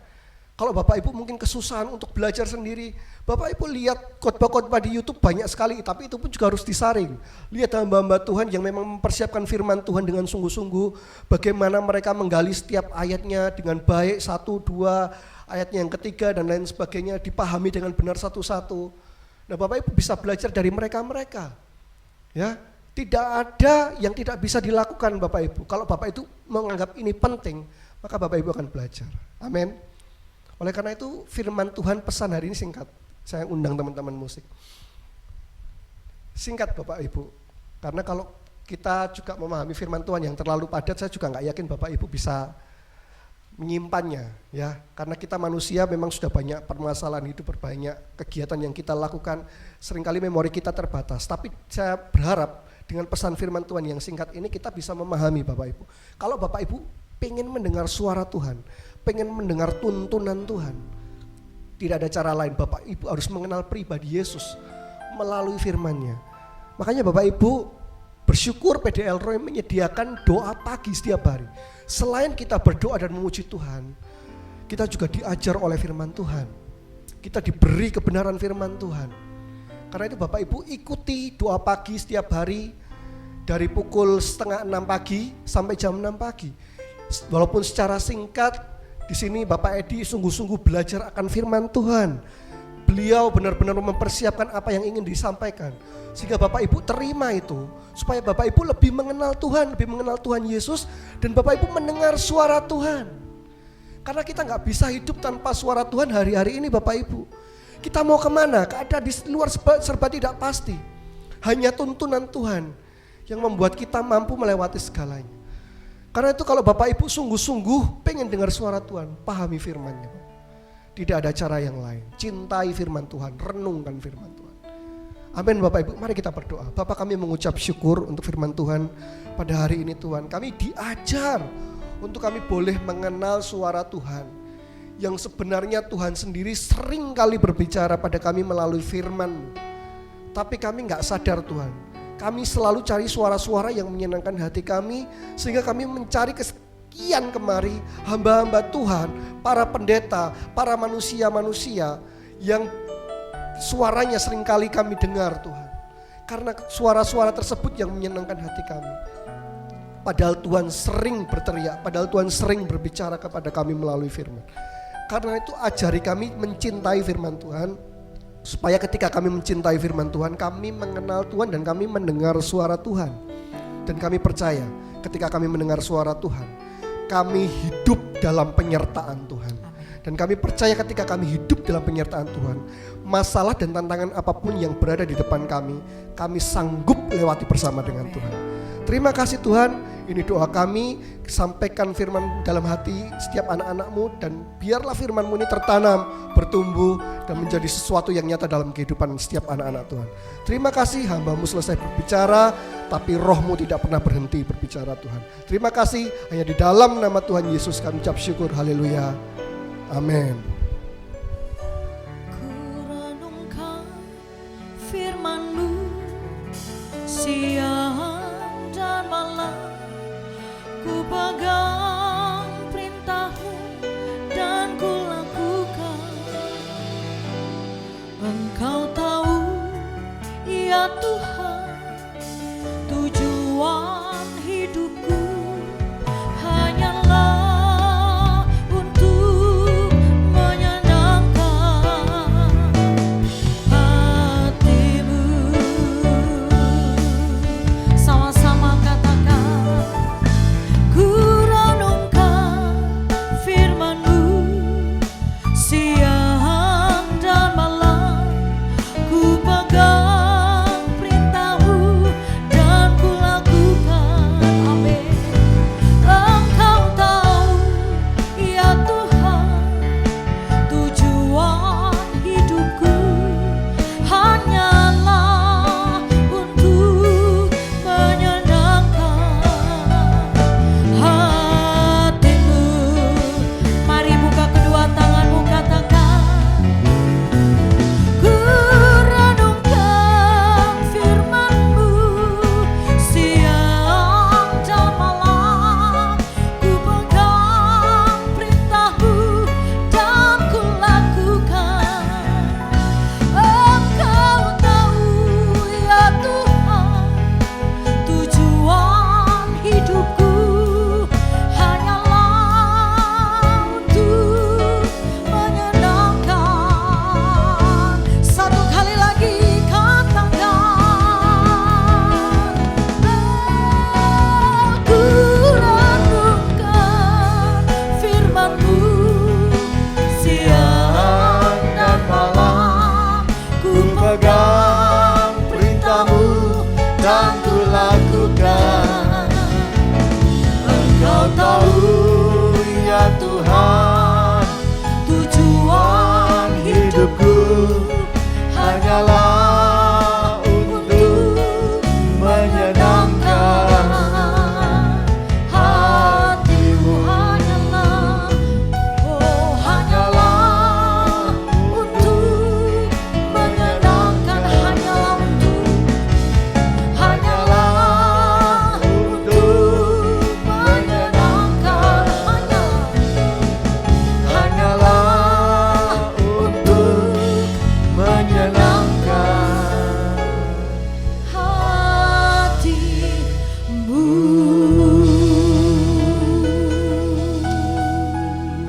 Kalau Bapak Ibu mungkin kesusahan untuk belajar sendiri, Bapak Ibu lihat khotbah-khotbah di YouTube banyak sekali, tapi itu pun juga harus disaring. Lihat hamba-hamba Tuhan yang memang mempersiapkan firman Tuhan dengan sungguh-sungguh, bagaimana mereka menggali setiap ayatnya dengan baik, 1, 2, ayatnya yang ketiga dan lain sebagainya, dipahami dengan benar satu-satu. Nah Bapak Ibu bisa belajar dari mereka-mereka. Ya, tidak ada yang tidak bisa dilakukan Bapak Ibu. Kalau Bapak Ibu menganggap ini penting, maka Bapak Ibu akan belajar. Amin. Oleh karena itu firman Tuhan pesan hari ini singkat. Saya undang teman-teman musik. Singkat Bapak Ibu. Karena kalau kita juga memahami firman Tuhan yang terlalu padat, saya juga nggak yakin Bapak Ibu bisa menyimpannya. Ya, karena kita manusia memang sudah banyak permasalahan hidup, banyak kegiatan yang kita lakukan. Seringkali memori kita terbatas. Tapi saya berharap dengan pesan firman Tuhan yang singkat ini kita bisa memahami Bapak Ibu. Kalau Bapak Ibu pengen mendengar suara Tuhan, pengen mendengar tuntunan Tuhan, tidak ada cara lain. Bapak Ibu harus mengenal pribadi Yesus melalui firman-Nya. Makanya Bapak Ibu bersyukur PDL Roy menyediakan doa pagi setiap hari. Selain kita berdoa dan memuji Tuhan, kita juga diajar oleh firman Tuhan. Kita diberi kebenaran firman Tuhan. Karena itu Bapak Ibu ikuti doa pagi setiap hari dari pukul 5:30 pagi sampai jam 6 pagi. Walaupun secara singkat, di sini Bapak Edi sungguh-sungguh belajar akan firman Tuhan. Beliau benar-benar mempersiapkan apa yang ingin disampaikan. Sehingga Bapak Ibu terima itu. Supaya Bapak Ibu lebih mengenal Tuhan, lebih mengenal Tuhan Yesus. Dan Bapak Ibu mendengar suara Tuhan. Karena kita gak bisa hidup tanpa suara Tuhan hari-hari ini Bapak Ibu. Kita mau kemana? Keadaan di luar serba tidak pasti. Hanya tuntunan Tuhan yang membuat kita mampu melewati segalanya. Karena itu kalau Bapak Ibu sungguh-sungguh pengen dengar suara Tuhan, pahami firman-Nya. Tidak ada cara yang lain. Cintai firman Tuhan, renungkan firman Tuhan. Amin Bapak Ibu, mari kita berdoa. Bapak, kami mengucap syukur untuk firman Tuhan pada hari ini Tuhan. Kami diajar untuk kami boleh mengenal suara Tuhan. Yang sebenarnya Tuhan sendiri sering kali berbicara pada kami melalui firman. Tapi kami gak sadar Tuhan. Kami selalu cari suara-suara yang menyenangkan hati kami, sehingga kami mencari kesekian kemari hamba-hamba Tuhan, para pendeta, para manusia-manusia yang suaranya seringkali kami dengar Tuhan. Karena suara-suara tersebut yang menyenangkan hati kami. Padahal Tuhan sering berteriak, padahal Tuhan sering berbicara kepada kami melalui firman. Karena itu ajari kami mencintai firman Tuhan, supaya ketika kami mencintai firman Tuhan, kami mengenal Tuhan dan kami mendengar suara Tuhan. Dan kami percaya ketika kami mendengar suara Tuhan, kami hidup dalam penyertaan Tuhan. Dan kami percaya ketika kami hidup dalam penyertaan Tuhan, masalah dan tantangan apapun yang berada di depan kami sanggup lewati bersama dengan Tuhan. Terima kasih Tuhan, ini doa kami, sampaikan firman dalam hati setiap anak-anak-Mu, dan biarlah firman-Mu ini tertanam, bertumbuh, dan menjadi sesuatu yang nyata dalam kehidupan setiap anak-anak Tuhan. Terima kasih, hamba-Mu selesai berbicara, tapi Roh-Mu tidak pernah berhenti berbicara Tuhan. Terima kasih, hanya di dalam nama Tuhan Yesus kami ucap syukur, haleluya, amin. Ku renungkan firman-Mu siang dan malam, ku pegang perintah-Mu dan ku lakukan. Engkau tahu, ya Tuhan, tujuan hidupku hanyalah untuk menyenangkan hati-Mu. Sama-sama katakan, ku renungkan firman-Mu siang dan malam, ku pegang perintah-Mu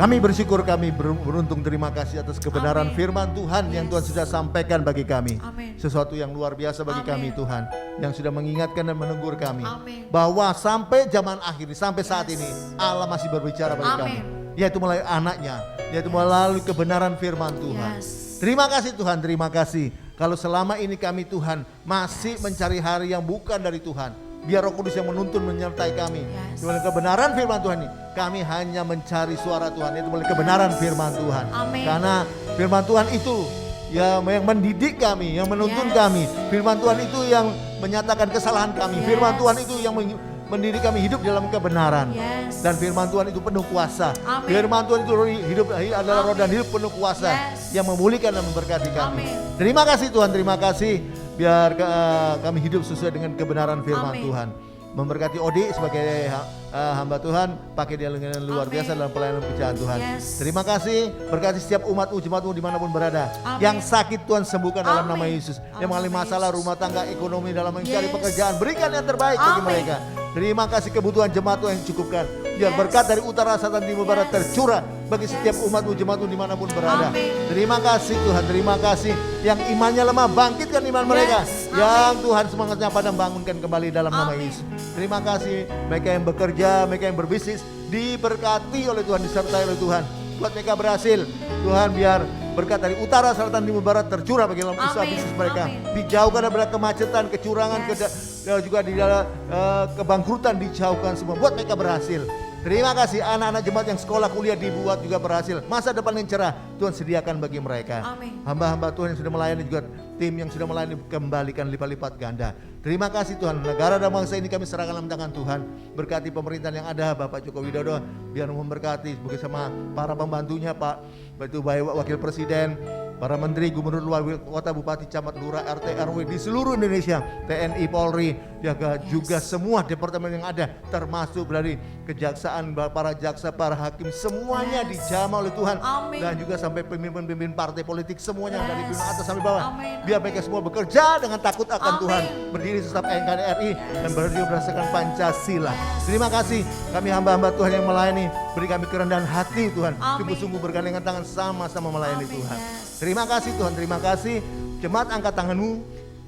Kami bersyukur, kami beruntung, terima kasih atas kebenaran Amin. firman Tuhan yang Tuhan sudah sampaikan bagi kami. Amin. Sesuatu yang luar biasa bagi Amin. kami Tuhan, yang sudah mengingatkan dan menegur kami. Amin. Bahwa sampai zaman akhir, sampai saat ini Allah masih berbicara bagi kami. Amin. Yaitu melalui anaknya, yaitu melalui kebenaran firman Tuhan. Yes. Terima kasih Tuhan, terima kasih. Kalau selama ini kami Tuhan masih mencari hari yang bukan dari Tuhan, biar Roh Kudus yang menuntun menyertai kami. Yes. Dengan kebenaran firman Tuhan ini, kami hanya mencari suara Tuhan, yaitu melalui kebenaran firman Tuhan. Amin. Karena firman Tuhan itu yang mendidik kami, yang menuntun Yes. kami. Firman Tuhan itu yang menyatakan kesalahan kami. Yes. Firman Tuhan itu yang mendidik kami hidup dalam kebenaran. Yes. Dan firman Tuhan itu penuh kuasa. Amin. Firman Tuhan itu hidup adalah roh dan hidup penuh kuasa. Yes. Yang memulihkan dan memberkati kami. Amin. Terima kasih Tuhan, terima kasih. Biar kami hidup sesuai dengan kebenaran firman Amin. Tuhan. Memberkati Odi sebagai hamba Tuhan, pakai dia dengan luar Amin. biasa dalam pelayanan pekerjaan Tuhan. Yes. Terima kasih, berkati setiap umatmu, jemaatmu dimanapun berada. Amin. Yang sakit Tuhan sembuhkan dalam Amin. nama Yesus. Yang Dalam mengalami nama masalah Yesus. rumah tangga, ekonomi dalam mencari Yes. pekerjaan, berikan yang terbaik bagi Amin. mereka. Terima kasih kebutuhan jemaat Tuhan yang cukupkan. Biar Yes. berkat dari utara, selatan, timur, barat Yes. tercurah bagi setiap Yes. umatmu, jemaatmu dimanapun berada. Amin. Terima kasih Tuhan, terima kasih. Yang imannya lemah, bangkitkan iman mereka. Yes. Yang Tuhan semangatnya padam, bangunkan kembali dalam nama Amin. Yesus. Terima kasih mereka yang bekerja, mereka yang berbisnis, diberkati oleh Tuhan, disertai oleh Tuhan. Buat mereka berhasil, Tuhan biar berkat dari utara, selatan, timur, barat tercurah bagi dalam usaha Amin. bisnis mereka. Amin. Dijauhkan dari kemacetan, kecurangan, Yes. juga di dalam kebangkrutan dijauhkan semua. Buat mereka berhasil. Terima kasih anak-anak jemaat yang sekolah kuliah dibuat juga berhasil. Masa depan yang cerah Tuhan sediakan bagi mereka. Amin. Hamba-hamba Tuhan yang sudah melayani juga tim yang sudah melayani kembalikan lipat-lipat ganda. Terima kasih Tuhan. Negara dan bangsa ini kami serahkan dalam tangan Tuhan. Berkati pemerintahan yang ada, Bapak Joko Widodo, biar memberkati bersama para pembantunya, Pak, itu baik Wakil Presiden, para menteri, gubernur, wali kota, bupati, camat, lurah, RT, RW di seluruh Indonesia, TNI, Polri, juga semua departemen yang ada, termasuk dari kejaksaan, para jaksa, para hakim, semuanya Yes. dijamah oleh Tuhan. Amin. Dan juga sampai pemimpin-pemimpin partai politik semuanya Yes. dari pimpinan atas sampai bawah. Amin. Biar mereka semua bekerja dengan takut akan Amin. Tuhan, berdiri tetap NKRI dan berdiri berdasarkan Pancasila. Terima kasih kami hamba-hamba Tuhan yang melayani, beri kami kerendahan hati Tuhan, Amin. sungguh-sungguh bergandengan tangan sama-sama melayani Amin. Tuhan. Yes. Terima kasih Tuhan, terima kasih. Jemaat angkat tanganmu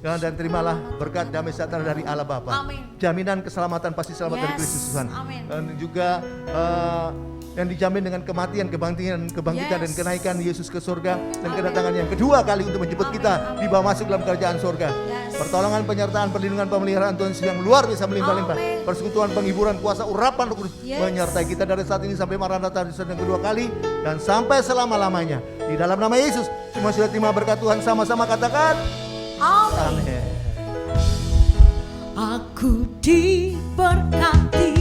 dan terimalah berkat damai sejahtera dari Allah Bapa. Amin. Jaminan keselamatan pasti selamat dari Yes. Kristus Tuhan. Amin. Dan juga yang dijamin dengan kematian, kebangkitan dan Yes. kenaikan Yesus ke surga dan Amin. kedatangan yang kedua kali untuk menjemput Amin. kita Amin. dibawa masuk dalam kerajaan surga. Yes. Pertolongan, penyertaan, perlindungan, pemeliharaan Tuhan yang luar biasa melimpah-limpah. Amin. Persekutuan, penghiburan, kuasa, urapan Roh Kudus Yes. menyertai kita dari saat ini sampai Maranatha yang kedua kali dan sampai selama-lamanya. Di dalam nama Yesus, semua sudah terima berkat Tuhan, sama-sama katakan Amin. amin. Aku diberkati